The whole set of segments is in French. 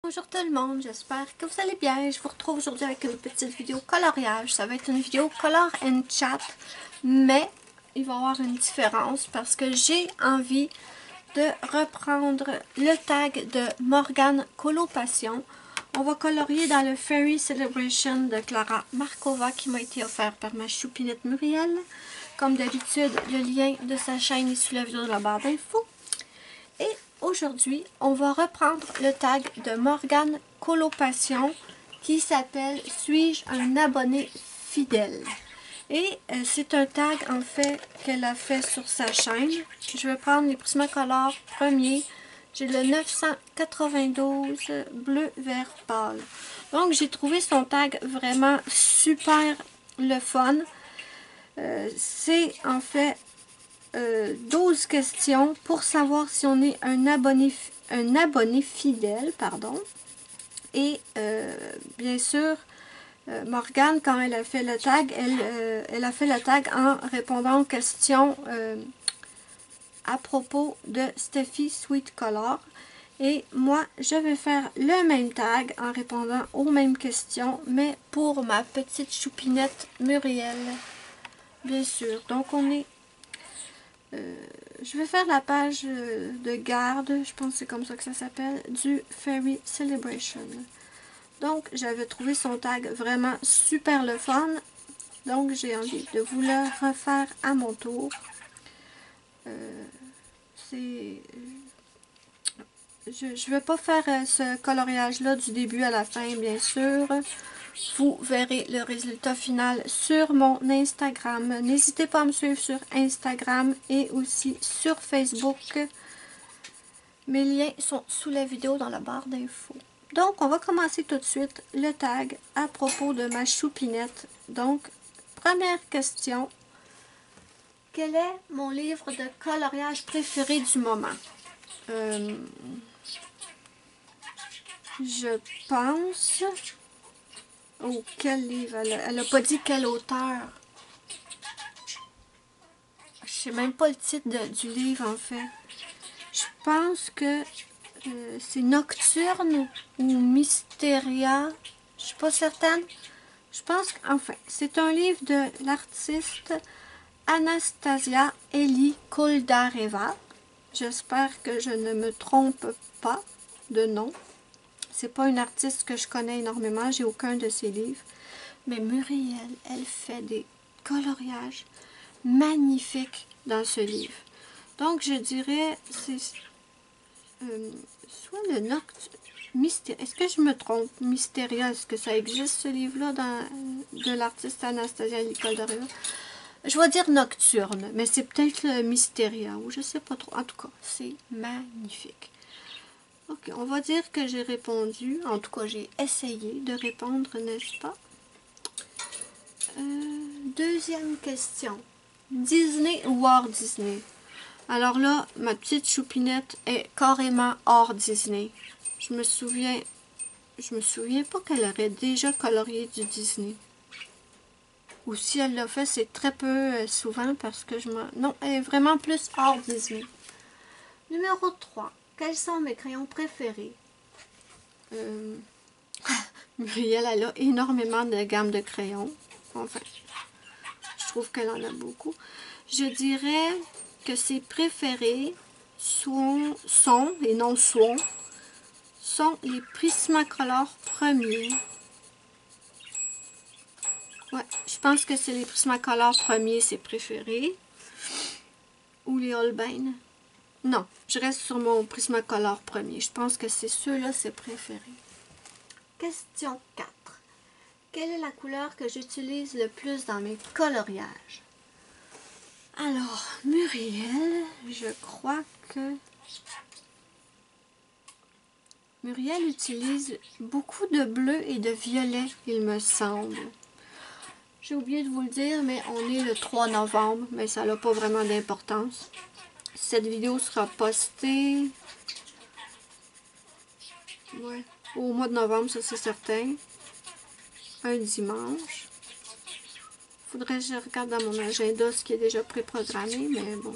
Bonjour tout le monde, j'espère que vous allez bien. Je vous retrouve aujourd'hui avec une petite vidéo coloriage. Ça va être une vidéo color and chat, mais il va y avoir une différence parce que j'ai envie de reprendre le tag de Morgane Colopassion. On va colorier dans le Fairy Celebration de Clara Markova qui m'a été offert par ma choupinette Muriel. Comme d'habitude, le lien de sa chaîne est sous la vidéo de la barre d'infos. Et aujourd'hui, on va reprendre le tag de Morgane Colopassion qui s'appelle « Suis-je un abonné fidèle ?» Et c'est un tag en fait qu'elle a fait sur sa chaîne. Je vais prendre les Prismacolor premiers. J'ai le 992 bleu vert pâle. Donc j'ai trouvé son tag vraiment super le fun. C'est en fait 12 questions pour savoir si on est un abonné fidèle, pardon. Et bien sûr, Morgane, quand elle a fait le tag, elle a fait le tag en répondant aux questions à propos de Steffi Sweet Color. Et moi, je vais faire le même tag en répondant aux mêmes questions, mais pour ma petite choupinette Muriel, bien sûr. Donc, on est... je vais faire la page de garde, je pense que c'est comme ça que ça s'appelle, du Fairy Celebration. Donc, j'avais trouvé son tag vraiment super le fun. Donc, j'ai envie de vous le refaire à mon tour. Je ne vais pas faire ce coloriage-là du début à la fin, bien sûr. Vous verrez le résultat final sur mon Instagram. N'hésitez pas à me suivre sur Instagram et aussi sur Facebook. Mes liens sont sous la vidéo dans la barre d'infos. Donc, on va commencer tout de suite le tag à propos de ma choupinette. Donc, première question. Quel est mon livre de coloriage préféré du moment? Je pense... Oh, quel livre? Elle n'a pas dit quel auteur. Je sais même pas le titre du livre, en fait. Je pense que c'est Nocturne ou Mysteria. Je suis pas certaine. Je pense qu'enfin, c'est un livre de l'artiste Anastasia Eli Koldareva. J'espère que je ne me trompe pas de nom. C'est pas une artiste que je connais énormément, j'ai aucun de ses livres. Mais Muriel, elle fait des coloriages magnifiques dans ce livre. Donc, je dirais, c'est soit le Nocturne, est-ce que je me trompe? Mysteria, est-ce que ça existe ce livre-là de l'artiste Anastasia Koldareva? Je vais dire Nocturne, mais c'est peut-être le Mysteria, ou je sais pas trop. En tout cas, c'est magnifique. Ok, on va dire que j'ai répondu, en tout cas j'ai essayé de répondre, n'est-ce pas? Deuxième question. Disney ou hors Disney? Alors là, ma petite choupinette est carrément hors Disney. Je me souviens pas qu'elle aurait déjà colorié du Disney. Ou si elle l'a fait, c'est très peu souvent parce que non, elle est vraiment plus hors Disney. Numéro 3. Quels sont mes crayons préférés? Muriel, elle a énormément de gamme de crayons. Enfin, je trouve qu'elle en a beaucoup. Je dirais que ses préférés sont les Prismacolor premiers. Ouais, je pense que c'est les Prismacolor premiers, ses préférés. Ou les Holbein. Non, je reste sur mon Prismacolor premier. Je pense que c'est ceux-là ses préférés. Question 4. Quelle est la couleur que j'utilise le plus dans mes coloriages? Alors, Muriel, je crois que Muriel utilise beaucoup de bleu et de violet, il me semble. J'ai oublié de vous le dire, mais on est le 3 novembre, mais ça n'a pas vraiment d'importance. Cette vidéo sera postée au mois de novembre, ça c'est certain. Un dimanche. Faudrait que je regarde dans mon agenda ce qui est déjà préprogrammé, mais bon.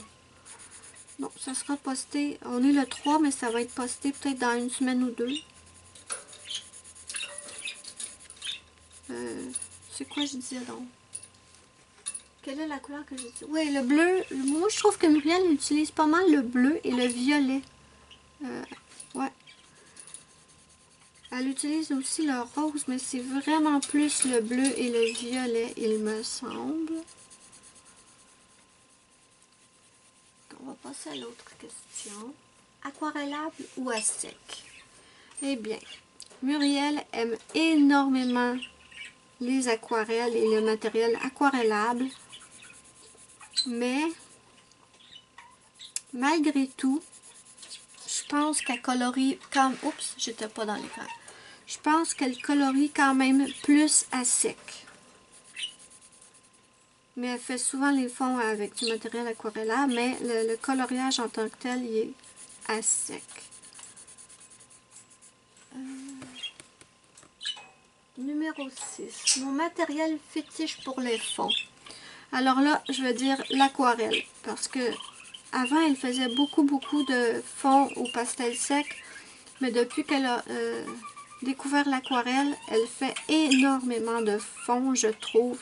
Non, ça sera posté. On est le 3, mais ça va être posté peut-être dans une semaine ou deux. C'est quoi je disais donc? Quelle est la couleur que je dis? Oui, le bleu. Moi, je trouve que Muriel utilise pas mal le bleu et le violet. Ouais. Elle utilise aussi le rose, mais c'est vraiment plus le bleu et le violet, il me semble. On va passer à l'autre question. Aquarellable ou à sec? Eh bien, Muriel aime énormément les aquarelles et le matériel aquarellable. Mais, malgré tout, je pense qu'elle colorie comme... Oups, j'étais pas dans l'écran. Je pense qu'elle colorie quand même plus à sec. Mais elle fait souvent les fonds avec du matériel aquarellable, mais le coloriage en tant que tel, il est à sec. Numéro 6. Mon matériel fétiche pour les fonds. Alors là, je vais dire l'aquarelle. Parce que avant, elle faisait beaucoup de fonds au pastel sec. Mais depuis qu'elle a découvert l'aquarelle, elle fait énormément de fonds, je trouve.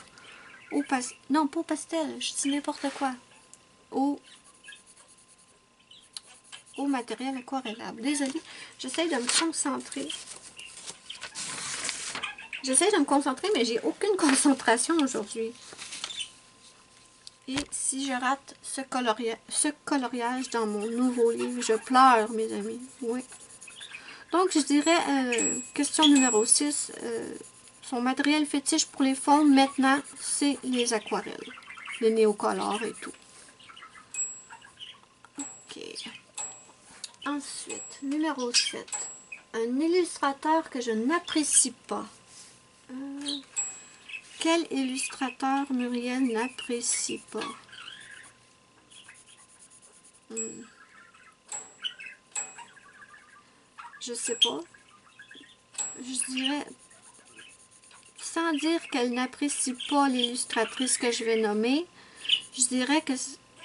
Non, pas au pastel, je dis n'importe quoi. Au matériel aquarellable. Désolée, j'essaie de me concentrer. J'essaie de me concentrer, mais j'ai aucune concentration aujourd'hui. Et si je rate ce coloriage dans mon nouveau livre, je pleure, mes amis. Oui. Donc, je dirais, question numéro 6, son matériel fétiche pour les fonds, maintenant, c'est les aquarelles. Les néocolores et tout. Ok. Ensuite, numéro 7. Un illustrateur que je n'apprécie pas. Quel illustrateur Muriel n'apprécie pas? Je sais pas. Je dirais, sans dire qu'elle n'apprécie pas l'illustratrice que je vais nommer, je dirais que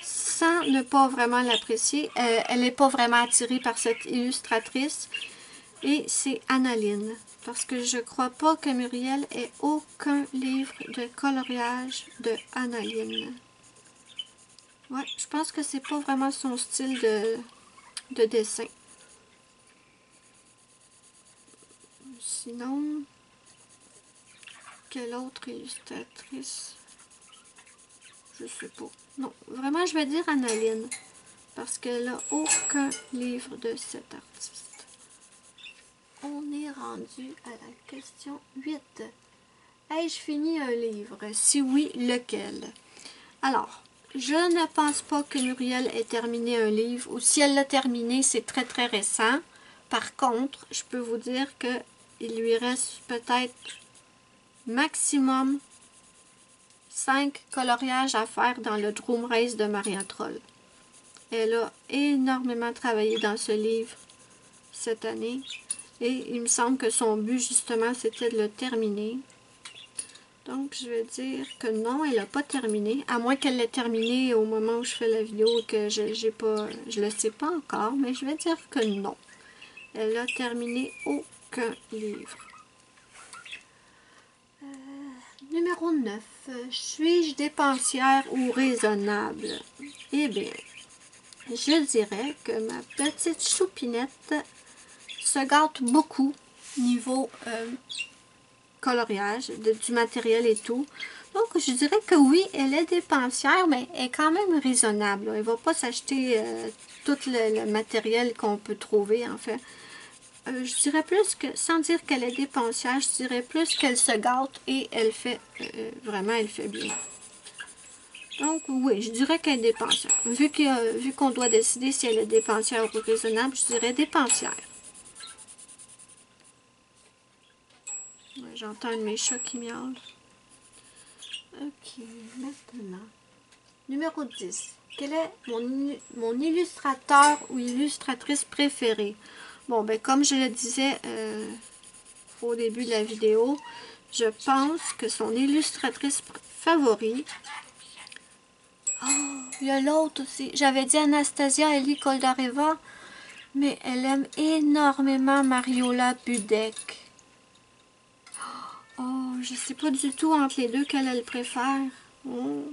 sans ne pas vraiment l'apprécier, elle n'est pas vraiment attirée par cette illustratrice. Et c'est Annaline. Parce que je crois pas que Muriel ait aucun livre de coloriage de Annaline. Ouais, je pense que c'est pas vraiment son style de dessin. Sinon, quelle autre illustratrice? Je sais pas. Non, vraiment, je vais dire Annaline. Parce qu'elle n'a aucun livre de cet artiste. On est rendu à la question 8. Ai-je fini un livre? Si oui, lequel? Alors, je ne pense pas que Muriel ait terminé un livre, ou si elle l'a terminé, c'est très récent. Par contre, je peux vous dire qu'il lui reste peut-être maximum 5 coloriages à faire dans le Drum Race de Maria Troll. Elle a énormément travaillé dans ce livre cette année. Et il me semble que son but, justement, c'était de le terminer. Donc, je vais dire que non, elle n'a pas terminé. À moins qu'elle l'ait terminé au moment où je fais la vidéo et que je le sais pas encore. Mais je vais dire que non. Elle n'a terminé aucun livre. Numéro 9. Suis-je dépensière ou raisonnable? Eh bien, je dirais que ma petite choupinette se gâte beaucoup niveau coloriage, du matériel et tout. Donc, je dirais que oui, elle est dépensière, mais elle est quand même raisonnable. Elle ne va pas s'acheter tout le matériel qu'on peut trouver, en fait. Je dirais plus que, sans dire qu'elle est dépensière, je dirais plus qu'elle se gâte et elle fait, vraiment, elle fait bien. Donc, oui, je dirais qu'elle est dépensière. Vu qu'on doit décider si elle est dépensière ou raisonnable, je dirais dépensière. J'entends un de mes chats qui miaule. Ok, maintenant. Numéro 10. Quel est mon illustrateur ou illustratrice préférée? Bon, ben comme je le disais au début de la vidéo, je pense que son illustratrice favorite... Oh, il y a l'autre aussi. J'avais dit Anastasia Eli Koldareva, mais elle aime énormément Mariola Budek. Oh, je sais pas du tout entre les deux quelle elle préfère. Oh.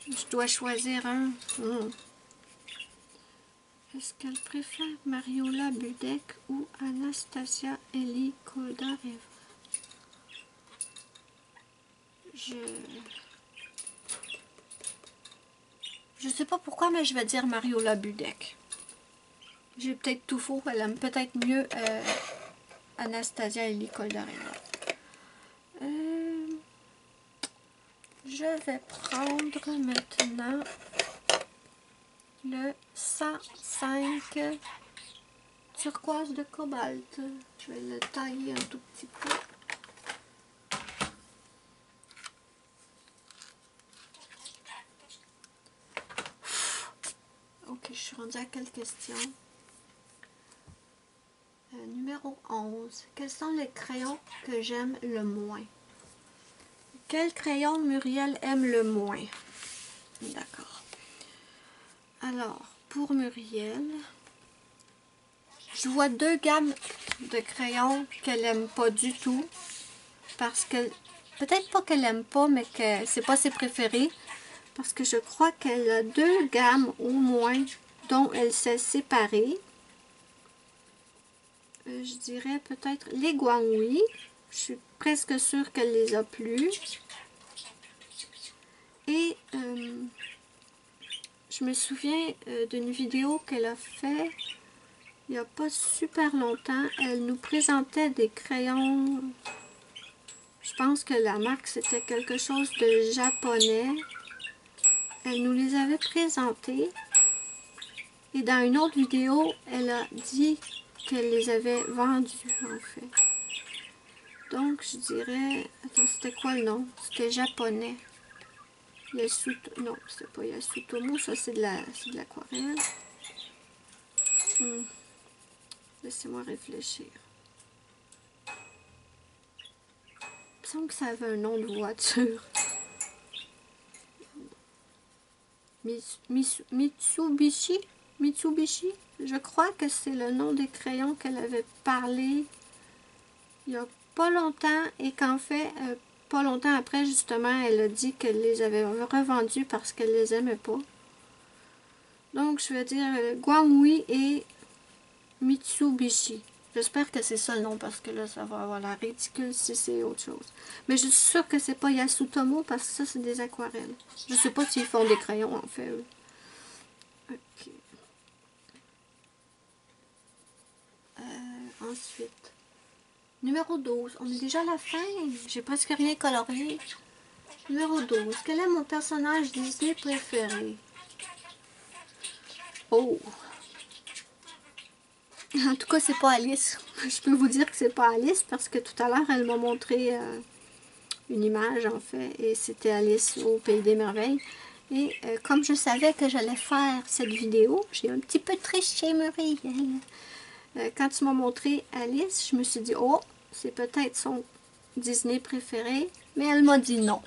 Je dois choisir un. Oh. Est-ce qu'elle préfère Mariola Budek ou Anastasia Eli Koldareva? Je sais pas pourquoi, mais je vais dire Mariola Budek. J'ai peut-être tout faux. Elle aime peut-être mieux Anastasia Eli Koldareva. Je vais prendre maintenant le 105 turquoise de cobalt. Je vais le tailler un tout petit peu. Ok, je suis rendue à quelle question? Numéro 11. Quels sont les crayons que j'aime le moins? Quel crayon Muriel aime le moins? D'accord. Alors, pour Muriel, je vois deux gammes de crayons qu'elle n'aime pas du tout. Parce que, peut-être pas qu'elle n'aime pas, mais que c'est pas ses préférés. Parce que je crois qu'elle a deux gammes au moins dont elle s'est séparée. Je dirais peut-être les Guanghui. Je suis presque sûre qu'elle les a plus. Et je me souviens d'une vidéo qu'elle a fait il n'y a pas super longtemps. Elle nous présentait des crayons. Je pense que la marque c'était quelque chose de japonais. Elle nous les avait présentés. Et dans une autre vidéo, elle a dit qu'elle les avait vendus en fait. Donc je dirais... Attends, c'était quoi le nom? C'était japonais. Yasuto... Non, c'est pas Yasutomo, ça c'est de l'aquarelle. Laissez-moi réfléchir. Il me semble que ça avait un nom de voiture. Mitsubishi? Mitsubishi? Je crois que c'est le nom des crayons qu'elle avait parlé il n'y a pas longtemps et qu'en fait, pas longtemps après, justement, elle a dit qu'elle les avait revendus parce qu'elle les aimait pas. Donc, je vais dire Guanghui et Mitsubishi. J'espère que c'est ça le nom parce que là, ça va avoir l'air ridicule si c'est autre chose. Mais je suis sûre que c'est pas Yasutomo parce que ça, c'est des aquarelles. Je sais pas s'ils font des crayons, en fait, eux. Ok. Ensuite, numéro 12. On est déjà à la fin. J'ai presque rien colorié. Numéro 12. Quel est mon personnage Disney préféré? Oh! En tout cas, c'est pas Alice. Je peux vous dire que c'est pas Alice parce que tout à l'heure, elle m'a montré une image, en fait, et c'était Alice au Pays des Merveilles. Et comme je savais que j'allais faire cette vidéo, j'ai un petit peu triché, Muriel. Quand tu m'as montré Alice, je me suis dit, oh, c'est peut-être son Disney préféré, mais elle m'a dit non.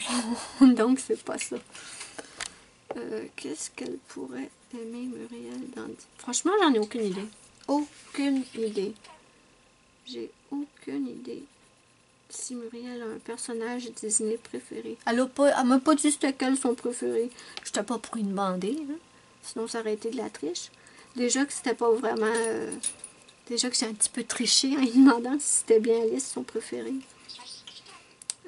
Donc, c'est pas ça. Qu'est-ce qu'elle pourrait aimer, Muriel, dans... Franchement, j'en ai aucune idée. Aucune idée. J'ai aucune idée si Muriel a un personnage Disney préféré. Elle m'a pas dit c'était quel son préféré. Je t'ai pas pour une demander, hein? Sinon ça aurait été de la triche. Déjà que c'était pas vraiment... déjà que j'ai un petit peu triché en lui demandant si c'était bien Alice son préféré.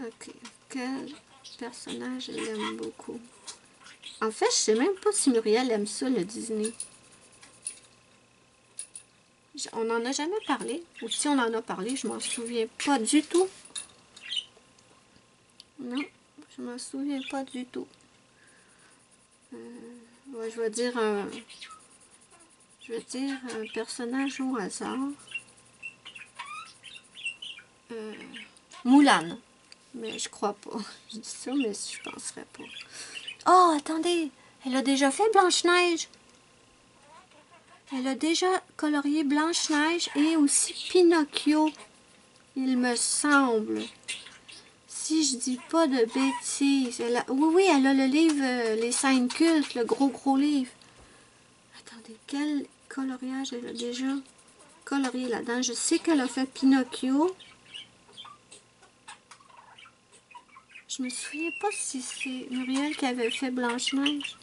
Ok. Quel personnage elle aime beaucoup? En fait, je sais même pas si Muriel aime ça, le Disney. On n'en a jamais parlé. Ou si on en a parlé, je m'en souviens pas du tout. Non, je m'en souviens pas du tout. Ouais, je vais dire un personnage au hasard. Mulan. Mais je crois pas. Je dis ça, mais je penserais pas. Oh, attendez! Elle a déjà fait Blanche-Neige. Elle a déjà colorié Blanche-Neige et aussi Pinocchio, il me semble. Si je dis pas de bêtises. Oui, elle a le livre Les Scènes cultes, le gros livre. Attendez, quel coloriage elle a déjà? colorier là-dedans. Je sais qu'elle a fait Pinocchio. Je me souviens pas si c'est Muriel qui avait fait Blanche-Neige.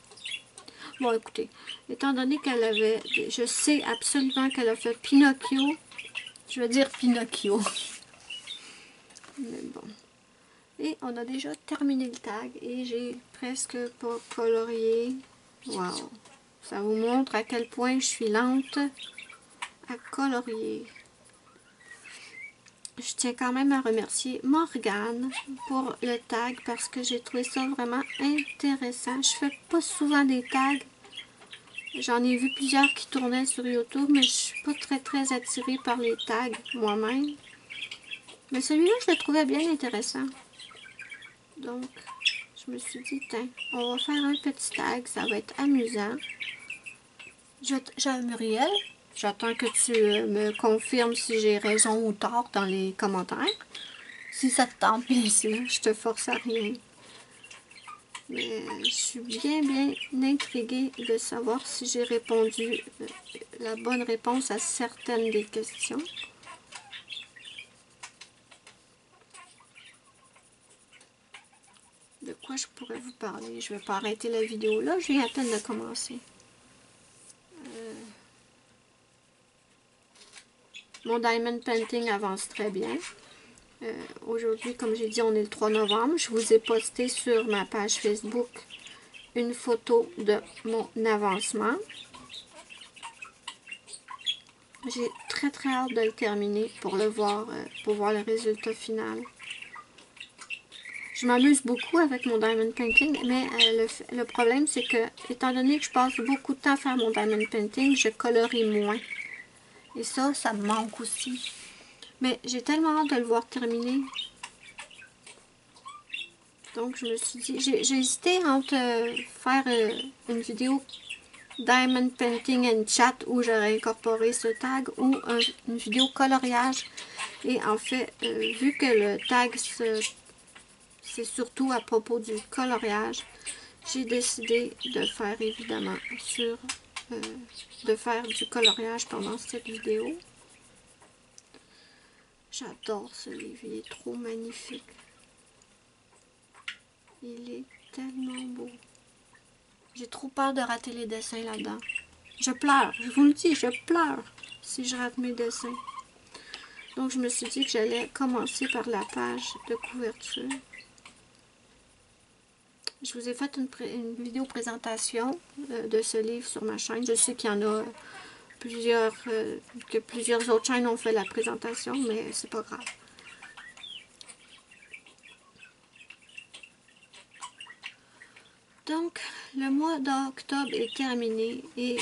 Bon, écoutez, étant donné qu'elle avait... Je sais absolument qu'elle a fait Pinocchio. Je vais dire Pinocchio. Mais bon. Et on a déjà terminé le tag et j'ai presque pas colorié. Wow! Ça vous montre à quel point je suis lente à colorier. Je tiens quand même à remercier Morgane pour le tag parce que j'ai trouvé ça vraiment intéressant. Je fais pas souvent des tags. J'en ai vu plusieurs qui tournaient sur YouTube, mais je suis pas très attirée par les tags moi-même. Mais celui-là, je le trouvais bien intéressant. Donc, je me suis dit, tiens, on va faire un petit tag, ça va être amusant. Muriel, j'attends que tu me confirmes si j'ai raison ou tort dans les commentaires. Si ça te tente, bien sûr, je te force à rien. Mais je suis bien intriguée de savoir si j'ai répondu la bonne réponse à certaines des questions. De quoi je pourrais vous parler? Je ne vais pas arrêter la vidéo là, je viens à peine de commencer. Mon Diamond Painting avance très bien. Aujourd'hui, comme j'ai dit, on est le 3 novembre. Je vous ai posté sur ma page Facebook une photo de mon avancement. J'ai très hâte de le terminer pour le voir, pour voir le résultat final. Je m'amuse beaucoup avec mon Diamond Painting, mais le problème c'est que, étant donné que je passe beaucoup de temps à faire mon Diamond Painting, je colorie moins. Et ça me manque aussi. Mais j'ai tellement hâte de le voir terminer. Donc je me suis dit, j'ai hésité entre faire une vidéo Diamond Painting and Chat où j'aurais incorporé ce tag ou une vidéo coloriage. Et en fait, vu que le tag c'est surtout à propos du coloriage, j'ai décidé de faire évidemment de faire du coloriage pendant cette vidéo. J'adore ce livre, il est trop magnifique. Il est tellement beau. J'ai trop peur de rater les dessins là-dedans. Je pleure, je vous le dis, je pleure si je rate mes dessins. Donc je me suis dit que j'allais commencer par la page de couverture. Je vous ai fait une vidéo présentation de ce livre sur ma chaîne. Je sais qu'il y en a que plusieurs autres chaînes ont fait la présentation, mais c'est pas grave. Donc, le mois d'octobre est terminé et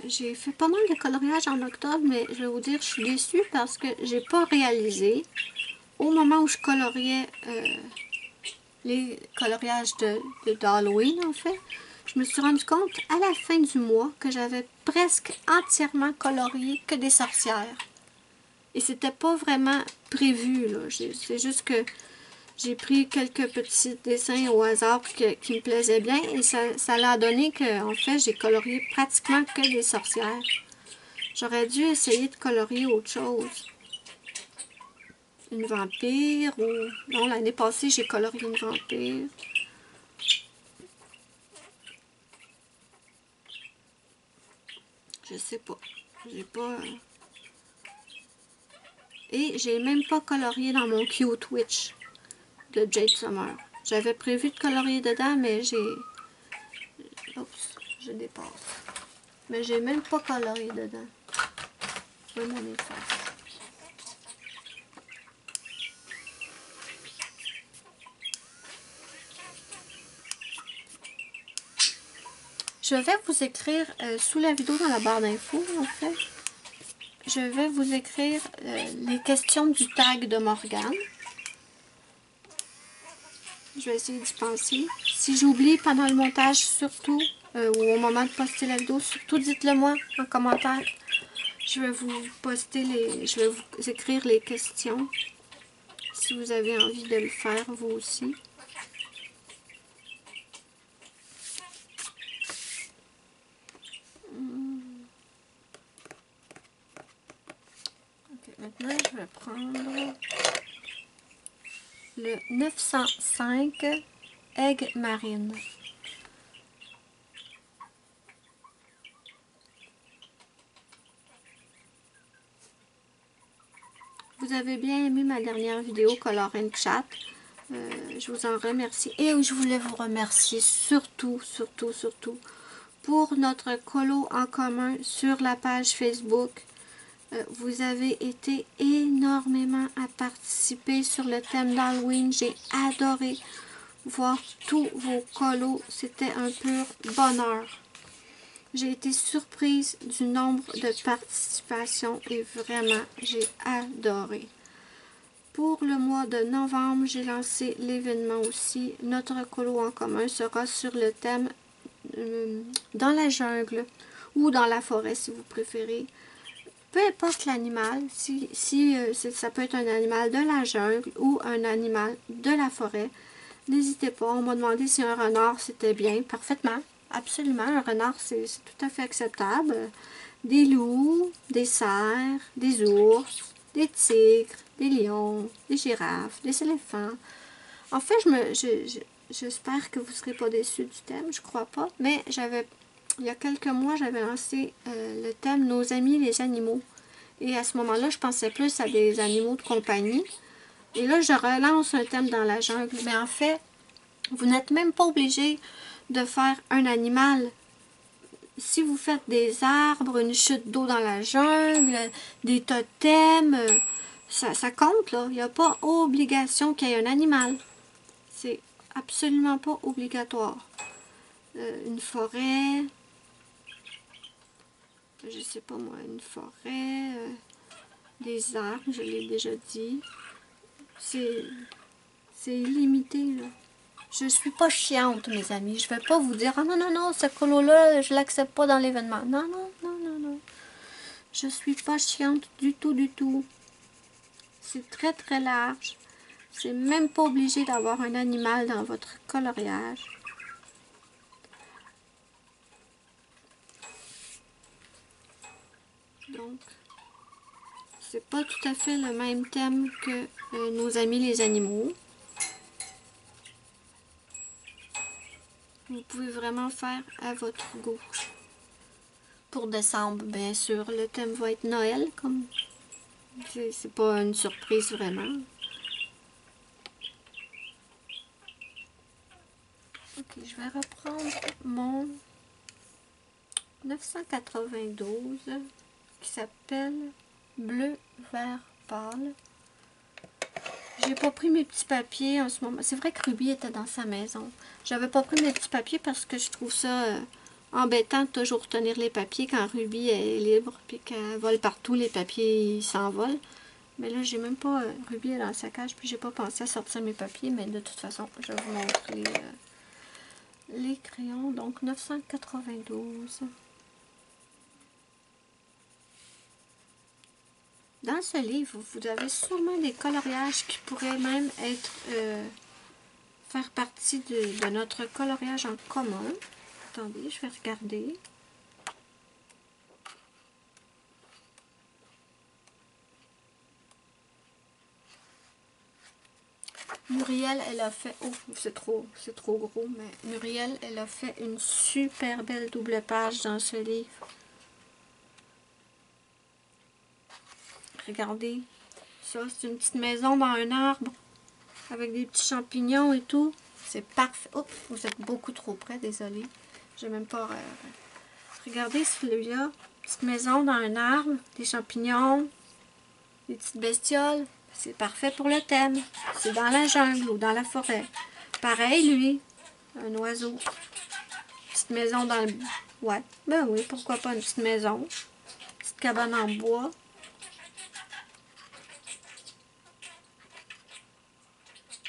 j'ai fait pas mal de coloriage en octobre, mais je vais vous dire, je suis déçue parce que j'ai pas réalisé, au moment où je coloriais les coloriages d'Halloween, en fait, je me suis rendu compte à la fin du mois que j'avais presque entièrement colorié que des sorcières. Et c'était pas vraiment prévu, là. C'est juste que j'ai pris quelques petits dessins au hasard qui me plaisaient bien et ça l'a donné que, en fait, j'ai colorié pratiquement que des sorcières. J'aurais dû essayer de colorier autre chose. Une vampire ou... Non, l'année passée, j'ai colorié une vampire. Je sais pas. J'ai pas... Et j'ai même pas colorié dans mon Cute Witch de Jade Summer. J'avais prévu de colorier dedans, mais j'ai... Oups, je dépasse. Mais j'ai même pas colorié dedans. Je vais m'en effacer. Je vais vous écrire sous la vidéo dans la barre d'infos, en fait. Je vais vous écrire les questions du tag de Morgane. Je vais essayer d'y penser. Si j'oublie pendant le montage, surtout, ou au moment de poster la vidéo, surtout dites-le moi en commentaire. Je vais vous je vais vous écrire les questions. Si vous avez envie de le faire, vous aussi. le 905 Egg Marine. Vous avez bien aimé ma dernière vidéo Color and Chat. Je vous en remercie. Et je voulais vous remercier surtout pour notre colo en commun sur la page Facebook. Vous avez été énormément à participer sur le thème d'Halloween. J'ai adoré voir tous vos colos. C'était un pur bonheur. J'ai été surprise du nombre de participations et vraiment, j'ai adoré. Pour le mois de novembre, j'ai lancé l'événement aussi. Notre colo en commun sera sur le thème dans la jungle ou dans la forêt si vous préférez. Peu importe l'animal, ça peut être un animal de la jungle ou un animal de la forêt. N'hésitez pas, on m'a demandé si un renard c'était bien. Parfaitement, absolument, un renard c'est tout à fait acceptable. Des loups, des cerfs, des ours, des tigres, des lions, des girafes, des éléphants. En fait, j'espère que vous ne serez pas déçus du thème, je crois pas, mais il y a quelques mois, j'avais lancé le thème Nos amis les animaux. Et à ce moment-là, je pensais plus à des animaux de compagnie. Et là, je relance un thème dans la jungle. Mais en fait, vous n'êtes même pas obligé de faire un animal. Si vous faites des arbres, une chute d'eau dans la jungle, des totems, ça compte là. Il n'y a pas obligation qu'il y ait un animal. C'est absolument pas obligatoire. Une forêt, je sais pas moi, une forêt, des arbres, je l'ai déjà dit. C'est illimité là. Je suis pas chiante, mes amis. Je vais pas vous dire, ah non, non, non, ce colo-là, je l'accepte pas dans l'événement. Non, non, non, non, non. Je suis pas chiante du tout, du tout. C'est très, très large. C'est même pas obligé d'avoir un animal dans votre coloriage. Donc, c'est pas tout à fait le même thème que nos amis les animaux. Vous pouvez vraiment faire à votre goût. Pour décembre, bien sûr, le thème va être Noël, comme c'est pas une surprise vraiment. Ok, je vais reprendre mon 992 qui s'appelle Bleu Vert Pâle. J'ai pas pris mes petits papiers en ce moment. C'est vrai que Ruby était dans sa maison. J'avais pas pris mes petits papiers parce que je trouve ça embêtant de toujours tenir les papiers quand Ruby est libre puis qu'elle vole partout, les papiers s'envolent. Mais là, j'ai même pas Ruby est dans sa cage puis j'ai pas pensé à sortir mes papiers, mais de toute façon, je vais vous montrer les crayons. Donc 992. Dans ce livre, vous avez sûrement des coloriages qui pourraient même être faire partie de notre coloriage en commun. Attendez, je vais regarder. Muriel, elle a fait... Oh, c'est trop gros, mais Muriel, elle a fait une super belle double page dans ce livre. Regardez, ça, c'est une petite maison dans un arbre avec des petits champignons et tout. C'est parfait. Oh, vous êtes beaucoup trop près, désolé. J'ai même pas... Regardez celui-là. Petite maison dans un arbre, des champignons, des petites bestioles. C'est parfait pour le thème. C'est dans la jungle ou dans la forêt. Pareil, lui. Un oiseau. Petite maison dans le... Ouais, ben oui, pourquoi pas une petite maison. Petite cabane en bois.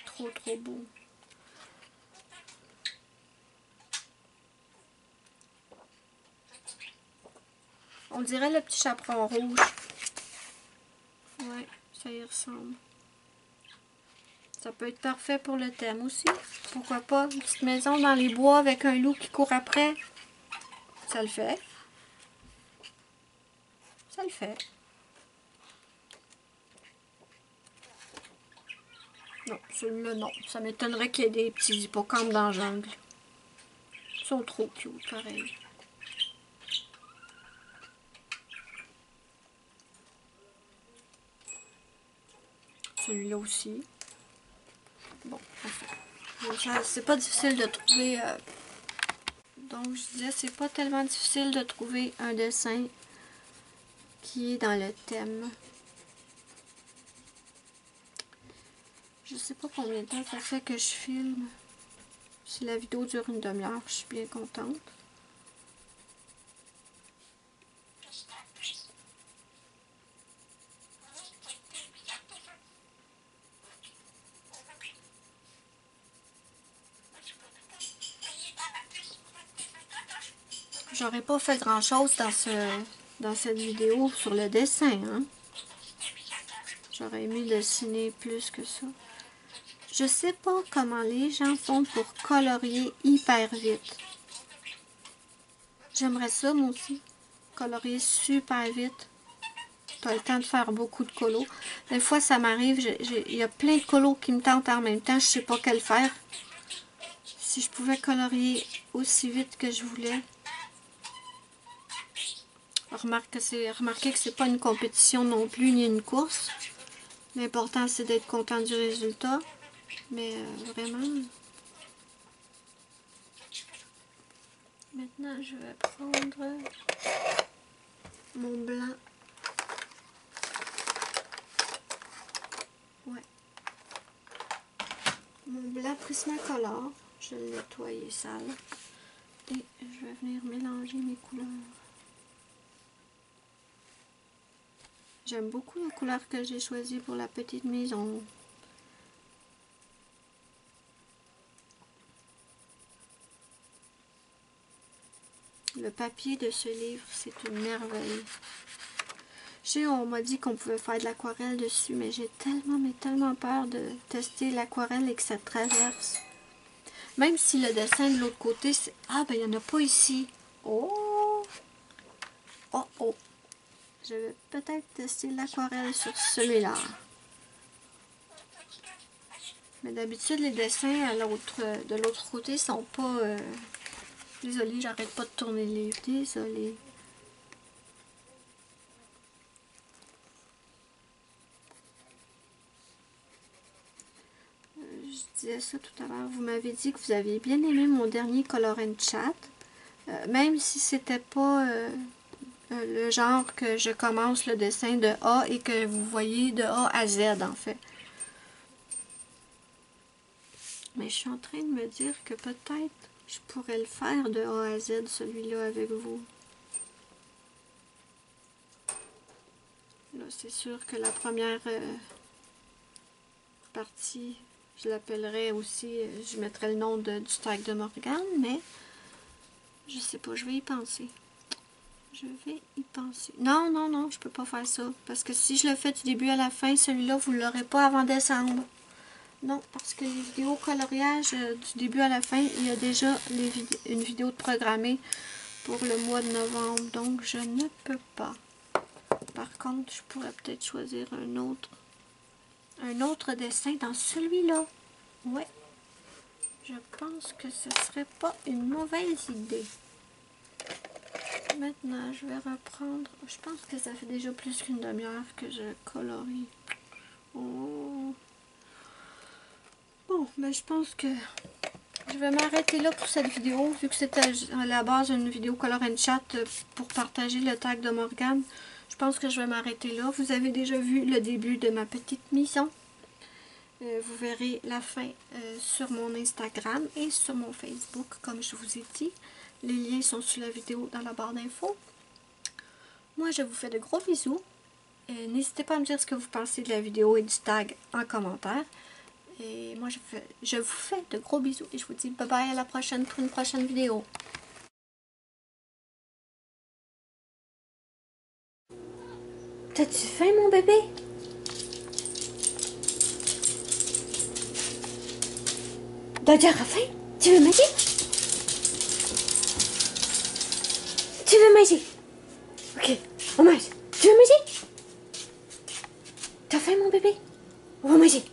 Trop, trop beau. On dirait le petit chaperon rouge. Ouais, ça y ressemble. Ça peut être parfait pour le thème aussi. Pourquoi pas une petite maison dans les bois avec un loup qui court après. Ça le fait. Ça le fait. Non, celui-là, non. Ça m'étonnerait qu'il y ait des petits hippocampes dans la jungle. Ils sont trop cute, pareil. Celui-là aussi. Bon, enfin. C'est pas difficile de trouver... donc, je disais, c'est pas tellement difficile de trouver un dessin qui est dans le thème. Je sais pas combien de temps ça fait que je filme. Si la vidéo dure une demi-heure, je suis bien contente. J'aurais pas fait grand chose dans cette vidéo sur le dessin, hein. J'aurais aimé dessiner plus que ça. Je sais pas comment les gens font pour colorier hyper vite. J'aimerais ça, moi aussi. Colorier super vite. Pas le temps de faire beaucoup de colos. Des fois, ça m'arrive, il y a plein de colos qui me tentent en même temps. Je sais pas quel faire. Si je pouvais colorier aussi vite que je voulais. Remarquez que c'est pas une compétition non plus, ni une course. L'important, c'est d'être content du résultat. Mais vraiment... Maintenant, je vais prendre mon blanc. Ouais. Mon blanc Prismacolor. Je vais le nettoyer sale. Et je vais venir mélanger mes couleurs. J'aime beaucoup la couleur que j'ai choisie pour la petite maison. Le papier de ce livre, c'est une merveille. On m'a dit qu'on pouvait faire de l'aquarelle dessus, mais j'ai tellement peur de tester l'aquarelle et que ça traverse. Même si le dessin de l'autre côté, c'est... Ah, ben il n'y en a pas ici. Oh! Oh, oh! Je vais peut-être tester l'aquarelle sur celui-là. Mais d'habitude, les dessins de l'autre côté sont pas... Désolée, j'arrête pas de tourner le livre. Désolée. Je disais ça tout à l'heure. Vous m'avez dit que vous aviez bien aimé mon dernier Color and Chat. Même si c'était pas le genre que je commence le dessin de A et que vous voyez de A à Z en fait. Mais je suis en train de me dire que peut-être je pourrais le faire de A à Z, celui-là avec vous. Là, c'est sûr que la première partie, je l'appellerai aussi, je mettrai le nom du tag de Morgane, mais je sais pas, je vais y penser. Je vais y penser. Non, non, non, je peux pas faire ça. Parce que si je le fais du début à la fin, celui-là, vous l'aurez pas avant décembre. Non, parce que les vidéos coloriage du début à la fin, il y a déjà une vidéo de programmée pour le mois de novembre. Donc, je ne peux pas. Par contre, je pourrais peut-être choisir un autre dessin dans celui-là. Ouais. Je pense que ce serait pas une mauvaise idée. Maintenant, je vais reprendre... Je pense que ça fait déjà plus qu'une demi-heure que je colorie. Oh. Bon, mais je pense que je vais m'arrêter là pour cette vidéo. Vu que c'était à la base une vidéo Color and Chat pour partager le tag de Morgane. Je pense que je vais m'arrêter là. Vous avez déjà vu le début de ma petite mission. Vous verrez la fin sur mon Instagram et sur mon Facebook, comme je vous ai dit. Les liens sont sous la vidéo dans la barre d'infos. Moi, je vous fais de gros bisous. N'hésitez pas à me dire ce que vous pensez de la vidéo et du tag en commentaire. Et moi, je vous fais de gros bisous et je vous dis bye bye à la prochaine pour une prochaine vidéo. T'as-tu faim, mon bébé? Dodger a faim? Tu veux manger? Tu veux manger? Ok, on mange. Tu veux manger? T'as faim, mon bébé? On va manger.